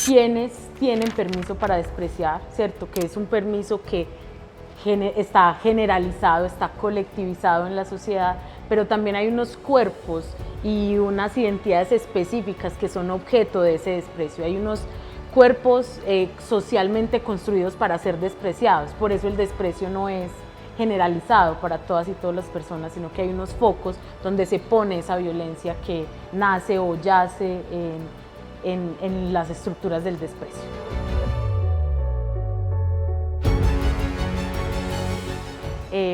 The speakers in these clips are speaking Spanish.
¿Quiénes tienen permiso para despreciar? ¿Cierto? Que es un permiso que está generalizado, está colectivizado en la sociedad, pero también hay unos cuerpos y unas identidades específicas que son objeto de ese desprecio. Hay unos cuerpos socialmente construidos para ser despreciados, por eso el desprecio no es generalizado para todas y todas las personas, sino que hay unos focos donde se pone esa violencia que nace o yace en las estructuras del desprecio.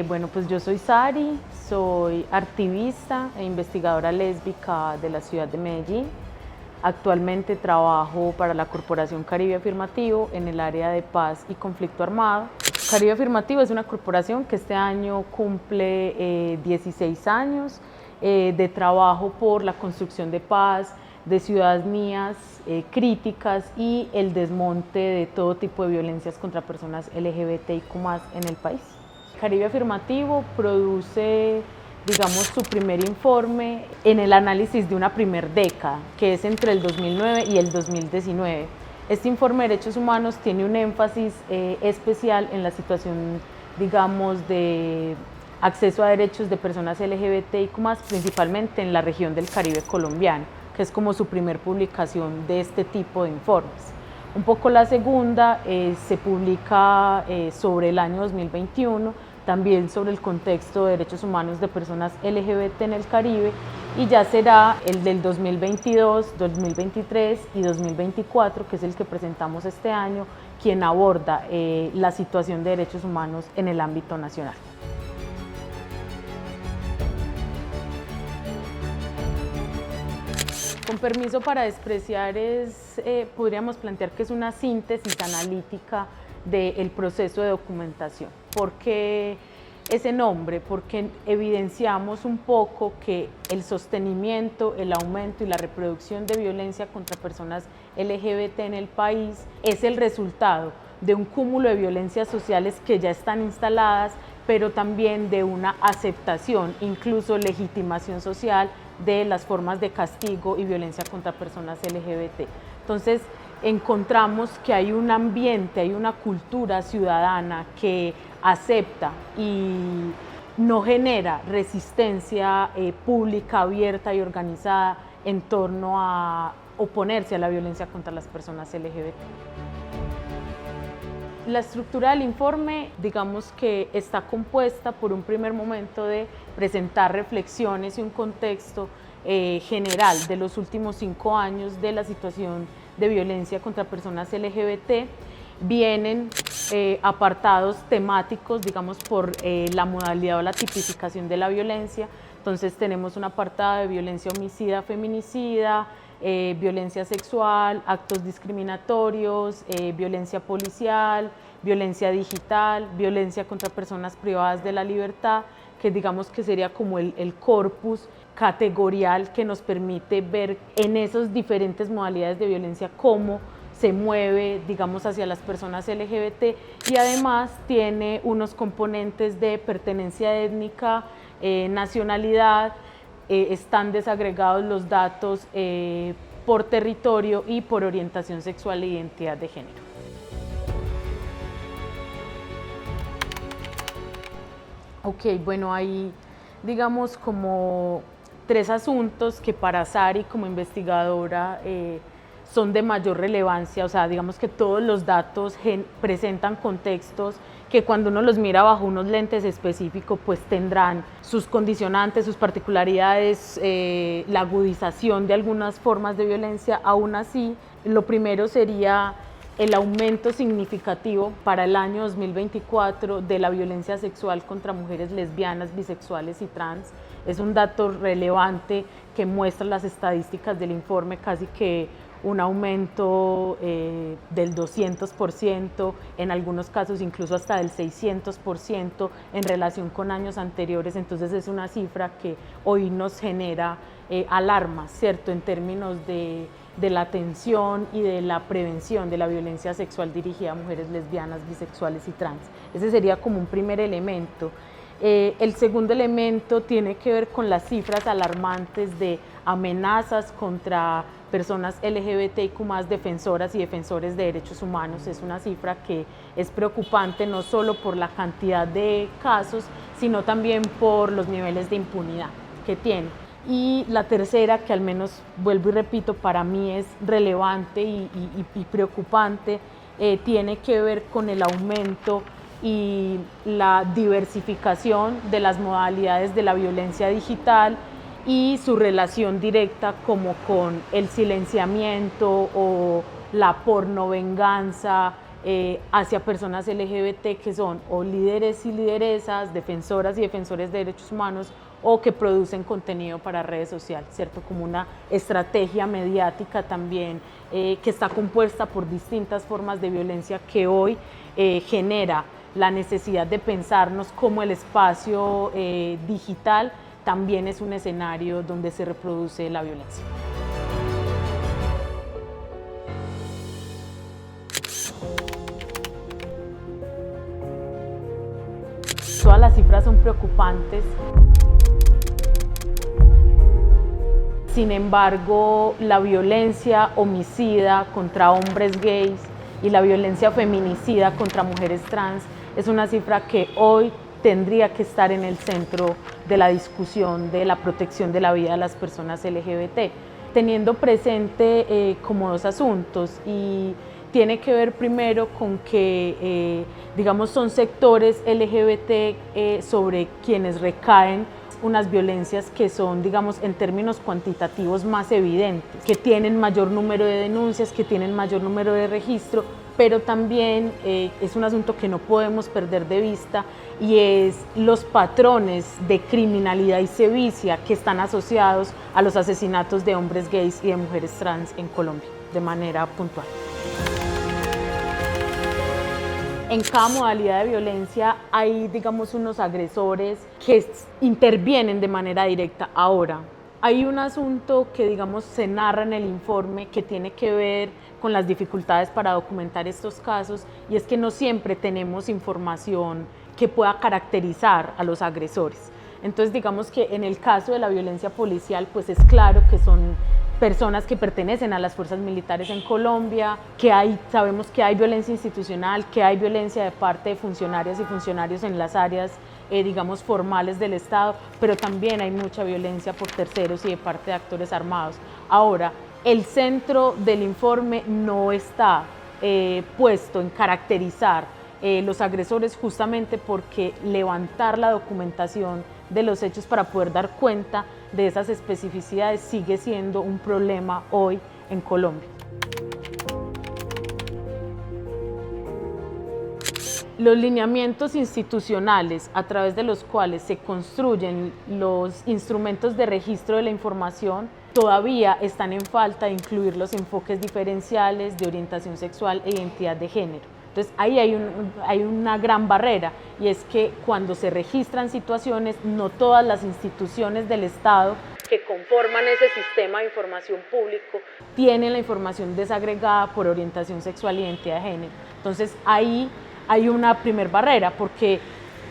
Bueno, pues yo soy Sari, soy activista e investigadora lésbica de la ciudad de Medellín. Actualmente trabajo para la Corporación Caribe Afirmativo en el área de paz y conflicto armado. Caribe Afirmativo es una corporación que este año cumple 16 años de trabajo por la construcción de paz, de ciudadanías críticas y el desmonte de todo tipo de violencias contra personas LGBTIQ+ en el país. Caribe Afirmativo produce, digamos, su primer informe en el análisis de una primer década, que es entre el 2009 y el 2019. Este informe de derechos humanos tiene un énfasis especial en la situación, digamos, de acceso a derechos de personas LGBTIQ+, principalmente en la región del Caribe colombiano, que es como su primer publicación de este tipo de informes. Un poco la segunda se publica sobre el año 2021, también sobre el contexto de derechos humanos de personas LGBT en el Caribe, y ya será el del 2022, 2023 y 2024, que es el que presentamos este año, quien aborda la situación de derechos humanos en el ámbito nacional. Con permiso para despreciar podríamos plantear que es una síntesis analítica del proceso de documentación. ¿Por qué ese nombre? Porque evidenciamos un poco que el sostenimiento, el aumento y la reproducción de violencia contra personas LGBT en el país es el resultado de un cúmulo de violencias sociales que ya están instaladas, pero también de una aceptación, incluso legitimación social, de las formas de castigo y violencia contra personas LGBT. Entonces, encontramos que hay un ambiente, hay una cultura ciudadana que acepta y no genera resistencia pública, abierta y organizada en torno a oponerse a la violencia contra las personas LGBT. La estructura del informe, digamos que está compuesta por un primer momento de presentar reflexiones y un contexto general de los últimos 5 años de la situación de violencia contra personas LGBT. Vienen apartados temáticos, digamos, por la modalidad o la tipificación de la violencia. Entonces tenemos un apartado de violencia homicida, feminicida, violencia sexual, actos discriminatorios, violencia policial, violencia digital, violencia contra personas privadas de la libertad, que digamos que sería como el corpus categorial que nos permite ver en esas diferentes modalidades de violencia cómo se mueve, digamos, hacia las personas LGBT, y además tiene unos componentes de pertenencia étnica, nacionalidad. Están desagregados los datos por territorio y por orientación sexual e identidad de género. Ok, bueno, hay, digamos, como 3 asuntos que para Sari como investigadora son de mayor relevancia. O sea, digamos que todos los datos presentan contextos que cuando uno los mira bajo unos lentes específicos, pues tendrán sus condicionantes, sus particularidades, la agudización de algunas formas de violencia. Aún así, lo primero sería el aumento significativo para el año 2024 de la violencia sexual contra mujeres lesbianas, bisexuales y trans. Es un dato relevante que muestra las estadísticas del informe, casi que un aumento del 200%, en algunos casos incluso hasta del 600% en relación con años anteriores. Entonces es una cifra que hoy nos genera alarma, ¿cierto?, en términos de la atención y de la prevención de la violencia sexual dirigida a mujeres lesbianas, bisexuales y trans. Ese sería como un primer elemento. El segundo elemento tiene que ver con las cifras alarmantes de amenazas contra personas LGBTIQ+, defensoras y defensores de derechos humanos. Es una cifra que es preocupante no solo por la cantidad de casos, sino también por los niveles de impunidad que tiene. Y la tercera, que al menos, vuelvo y repito, para mí es relevante y preocupante, tiene que ver con el aumento y la diversificación de las modalidades de la violencia digital y su relación directa como con el silenciamiento o la pornovenganza hacia personas LGBT que son o líderes y lideresas, defensoras y defensores de derechos humanos, o que producen contenido para redes sociales, ¿cierto? Como una estrategia mediática también que está compuesta por distintas formas de violencia que hoy genera la necesidad de pensarnos como el espacio digital también es un escenario donde se reproduce la violencia. Todas las cifras son preocupantes. Sin embargo, la violencia homicida contra hombres gays y la violencia feminicida contra mujeres trans es una cifra que hoy tendría que estar en el centro de la discusión de la protección de la vida de las personas LGBT, teniendo presente como dos asuntos, y tiene que ver primero con que digamos son sectores LGBT sobre quienes recaen unas violencias que son, digamos, en términos cuantitativos más evidentes, que tienen mayor número de denuncias, que tienen mayor número de registro, pero también es un asunto que no podemos perder de vista, y es los patrones de criminalidad y sevicia que están asociados a los asesinatos de hombres gays y de mujeres trans en Colombia, de manera puntual. En cada modalidad de violencia hay, digamos, unos agresores que intervienen de manera directa. Ahora, hay un asunto que, digamos, se narra en el informe que tiene que ver con las dificultades para documentar estos casos, y es que no siempre tenemos información que pueda caracterizar a los agresores. Entonces, digamos que en el caso de la violencia policial, pues es claro que son personas que pertenecen a las fuerzas militares en Colombia, sabemos que hay violencia institucional, que hay violencia de parte de funcionarias y funcionarios en las áreas, digamos, formales del Estado, pero también hay mucha violencia por terceros y de parte de actores armados. Ahora, el centro del informe no está puesto en caracterizar los agresores, justamente porque levantar la documentación de los hechos para poder dar cuenta de esas especificidades sigue siendo un problema hoy en Colombia. Los lineamientos institucionales a través de los cuales se construyen los instrumentos de registro de la información todavía están en falta de incluir los enfoques diferenciales de orientación sexual e identidad de género. Entonces ahí hay una gran barrera, y es que cuando se registran situaciones, no todas las instituciones del Estado que conforman ese sistema de información público tienen la información desagregada por orientación sexual e identidad de género. Entonces ahí hay una primer barrera, porque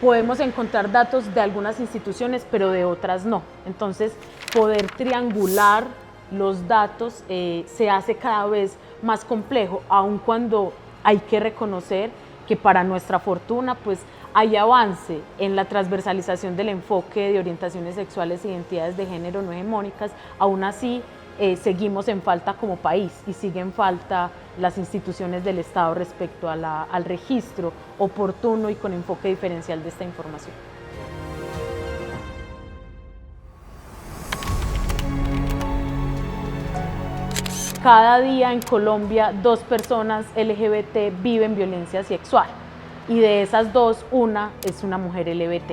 podemos encontrar datos de algunas instituciones, pero de otras no. Entonces, poder triangular los datos se hace cada vez más complejo, aun cuando hay que reconocer que, para nuestra fortuna, pues hay avance en la transversalización del enfoque de orientaciones sexuales e identidades de género no hegemónicas. Aún así, seguimos en falta como país, y siguen falta las instituciones del Estado respecto al registro oportuno y con enfoque diferencial de esta información. Cada día en Colombia 2 personas LGBT viven violencia sexual, y de esas 2, una es una mujer LGBT.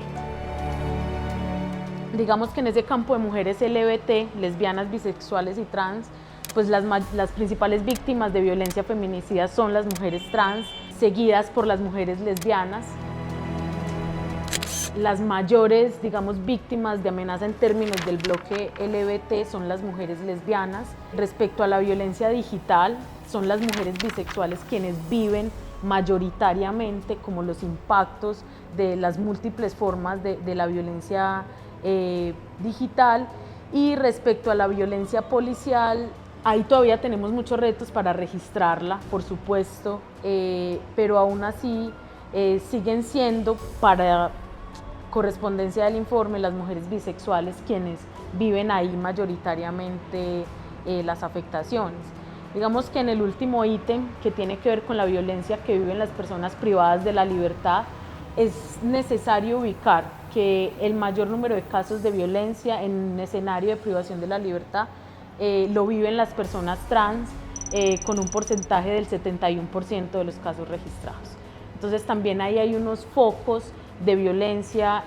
Digamos que en ese campo de mujeres LGBT, lesbianas, bisexuales y trans, pues las principales víctimas de violencia feminicida son las mujeres trans, seguidas por las mujeres lesbianas. Las mayores, digamos, víctimas de amenaza en términos del bloque LGBT son las mujeres lesbianas. Respecto a la violencia digital, son las mujeres bisexuales quienes viven mayoritariamente como los impactos de las múltiples formas de la violencia digital. Y respecto a la violencia policial, Ahí todavía tenemos muchos retos para registrarla, por supuesto, pero aún así siguen siendo, para correspondencia del informe, las mujeres bisexuales quienes viven ahí mayoritariamente las afectaciones. Digamos que en el último ítem, que tiene que ver con la violencia que viven las personas privadas de la libertad, es necesario ubicar que el mayor número de casos de violencia en un escenario de privación de la libertad lo viven las personas trans, con un porcentaje del 71% de los casos registrados. Entonces también ahí hay unos focos de violencia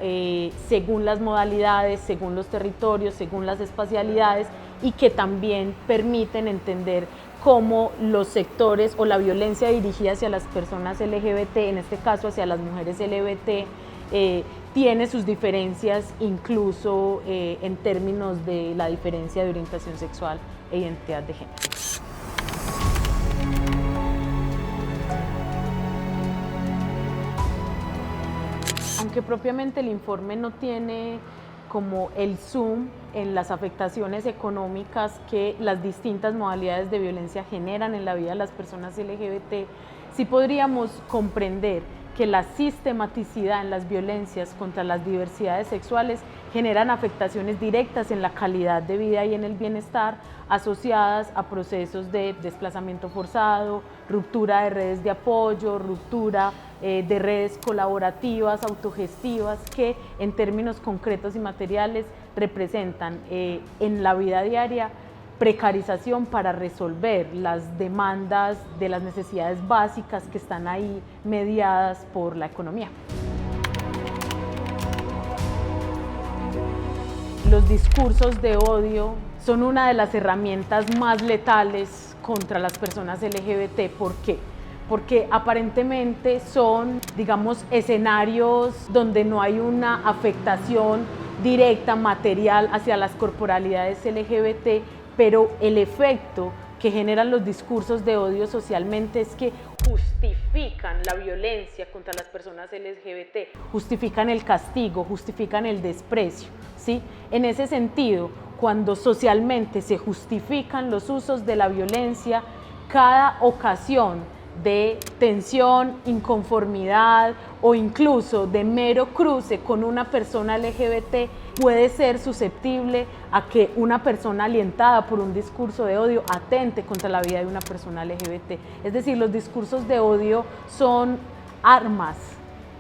según las modalidades, según los territorios, según las espacialidades, y que también permiten entender cómo los sectores o la violencia dirigida hacia las personas LGBT, en este caso hacia las mujeres LGBT, tiene sus diferencias incluso en términos de la diferencia de orientación sexual e identidad de género. Aunque propiamente el informe no tiene como el zoom en las afectaciones económicas que las distintas modalidades de violencia generan en la vida de las personas LGBT, sí podríamos comprender que la sistematicidad en las violencias contra las diversidades sexuales generan afectaciones directas en la calidad de vida y en el bienestar, asociadas a procesos de desplazamiento forzado, ruptura de redes de apoyo, ruptura de redes colaborativas, autogestivas, que en términos concretos y materiales representan en la vida diaria precarización para resolver las demandas de las necesidades básicas que están ahí mediadas por la economía. Los discursos de odio son una de las herramientas más letales contra las personas LGBT. ¿Por qué? Porque aparentemente son, digamos, escenarios donde no hay una afectación directa, material hacia las corporalidades LGBT, pero el efecto que generan los discursos de odio socialmente es que justifican la violencia contra las personas LGBT, justifican el castigo, justifican el desprecio, ¿sí? En ese sentido, cuando socialmente se justifican los usos de la violencia, cada ocasión de tensión, inconformidad o incluso de mero cruce con una persona LGBT puede ser susceptible a que una persona alientada por un discurso de odio atente contra la vida de una persona LGBT. Es decir, los discursos de odio son armas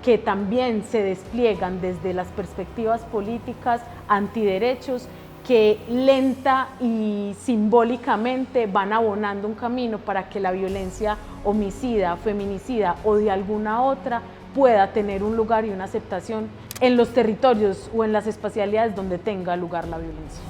que también se despliegan desde las perspectivas políticas antiderechos, que lenta y simbólicamente van abonando un camino para que la violencia homicida, feminicida o de alguna otra pueda tener un lugar y una aceptación en los territorios o en las espacialidades donde tenga lugar la violencia.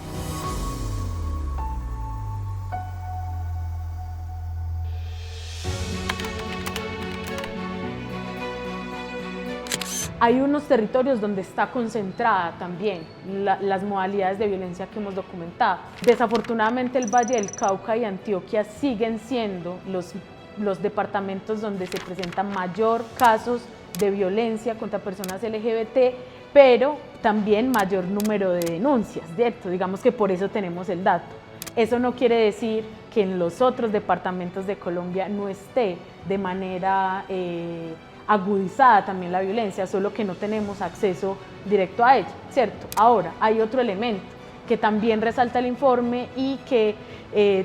Hay unos territorios donde está concentrada también las modalidades de violencia que hemos documentado. Desafortunadamente el Valle del Cauca y Antioquia siguen siendo los departamentos donde se presentan mayor casos de violencia contra personas LGBT, pero también mayor número de denuncias, ¿cierto? Digamos que por eso tenemos el dato. Eso no quiere decir que en los otros departamentos de Colombia no esté de manera agudizada también la violencia, solo que no tenemos acceso directo a ella, ¿cierto? Ahora, hay otro elemento que también resalta el informe y que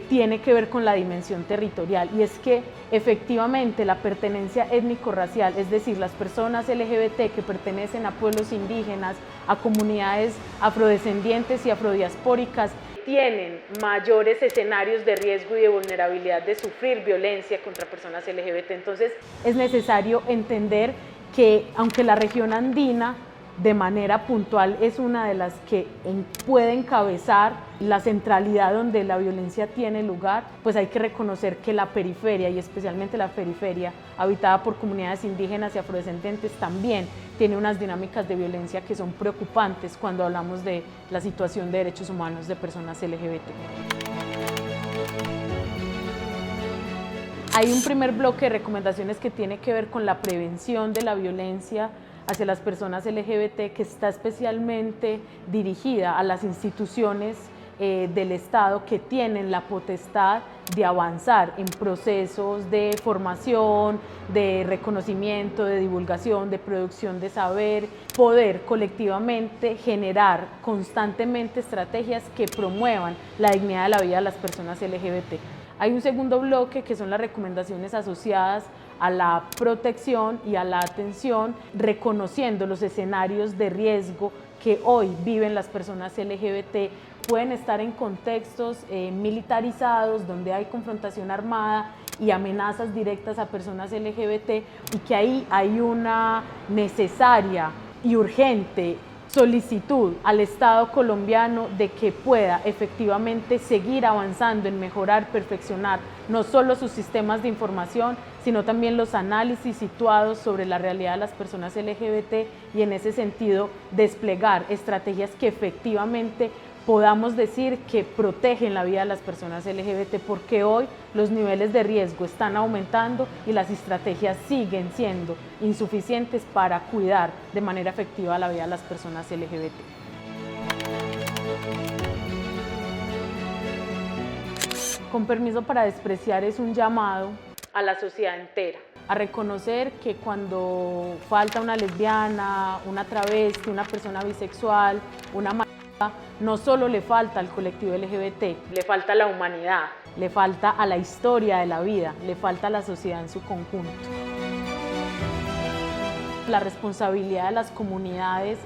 tiene que ver con la dimensión territorial, y es que efectivamente la pertenencia étnico-racial, es decir, las personas LGBT que pertenecen a pueblos indígenas, a comunidades afrodescendientes y afrodiaspóricas, tienen mayores escenarios de riesgo y de vulnerabilidad de sufrir violencia contra personas LGBT. Entonces es necesario entender que aunque la región andina de manera puntual es una de las que puede encabezar la centralidad donde la violencia tiene lugar, pues hay que reconocer que la periferia, y especialmente la periferia habitada por comunidades indígenas y afrodescendientes, también tiene unas dinámicas de violencia que son preocupantes cuando hablamos de la situación de derechos humanos de personas LGBT. Hay un primer bloque de recomendaciones que tiene que ver con la prevención de la violencia hacia las personas LGBT, que está especialmente dirigida a las instituciones del Estado que tienen la potestad de avanzar en procesos de formación, de reconocimiento, de divulgación, de producción de saber, poder colectivamente generar constantemente estrategias que promuevan la dignidad de la vida de las personas LGBT. Hay un segundo bloque que son las recomendaciones asociadas a la protección y a la atención, reconociendo los escenarios de riesgo que hoy viven las personas LGBT. Pueden estar en contextos militarizados, donde hay confrontación armada y amenazas directas a personas LGBT, y que ahí hay una necesaria y urgente solicitud al Estado colombiano de que pueda efectivamente seguir avanzando en mejorar, perfeccionar no solo sus sistemas de información, sino también los análisis situados sobre la realidad de las personas LGBT, y en ese sentido desplegar estrategias que efectivamente podamos decir que protegen la vida de las personas LGBT, porque hoy los niveles de riesgo están aumentando y las estrategias siguen siendo insuficientes para cuidar de manera efectiva la vida de las personas LGBT. Con permiso para despreciar es un llamado a la sociedad entera a reconocer que cuando falta una lesbiana, una travesti, una persona bisexual, una no solo le falta al colectivo LGBT, le falta a la humanidad, le falta a la historia de la vida, le falta a la sociedad en su conjunto. La responsabilidad de las comunidades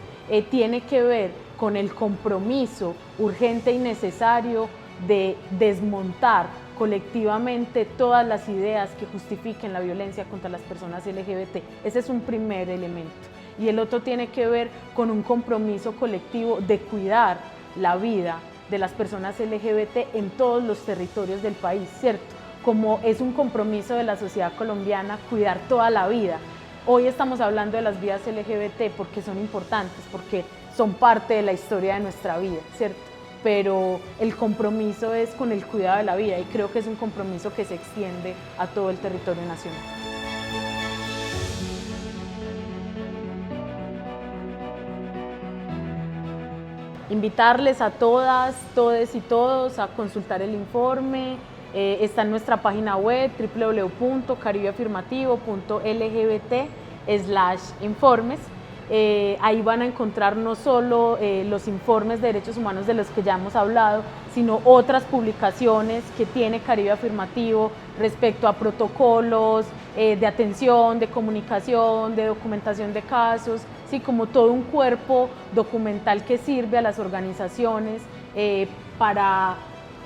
tiene que ver con el compromiso urgente y necesario de desmontar colectivamente todas las ideas que justifiquen la violencia contra las personas LGBT. Ese es un primer elemento. Y el otro tiene que ver con un compromiso colectivo de cuidar la vida de las personas LGBT en todos los territorios del país, ¿cierto? Como es un compromiso de la sociedad colombiana cuidar toda la vida. Hoy estamos hablando de las vidas LGBT porque son importantes, porque son parte de la historia de nuestra vida, ¿cierto? Pero el compromiso es con el cuidado de la vida, y creo que es un compromiso que se extiende a todo el territorio nacional. Invitarles a todas, todes y todos a consultar el informe. Está en nuestra página web www.caribeafirmativo.lgbt/informes. Ahí van a encontrar no solo los informes de derechos humanos de los que ya hemos hablado, sino otras publicaciones que tiene Caribe Afirmativo respecto a protocolos de atención, de comunicación, de documentación de casos, sí, como todo un cuerpo documental que sirve a las organizaciones para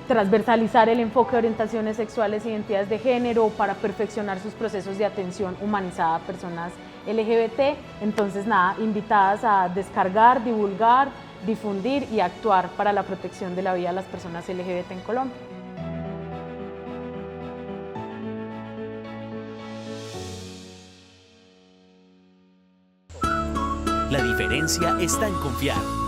transversalizar el enfoque de orientaciones sexuales e identidades de género, para perfeccionar sus procesos de atención humanizada a personas LGBT. Entonces nada, invitadas a descargar, divulgar, difundir y actuar para la protección de la vida de las personas LGBT en Colombia. La diferencia está en confiar.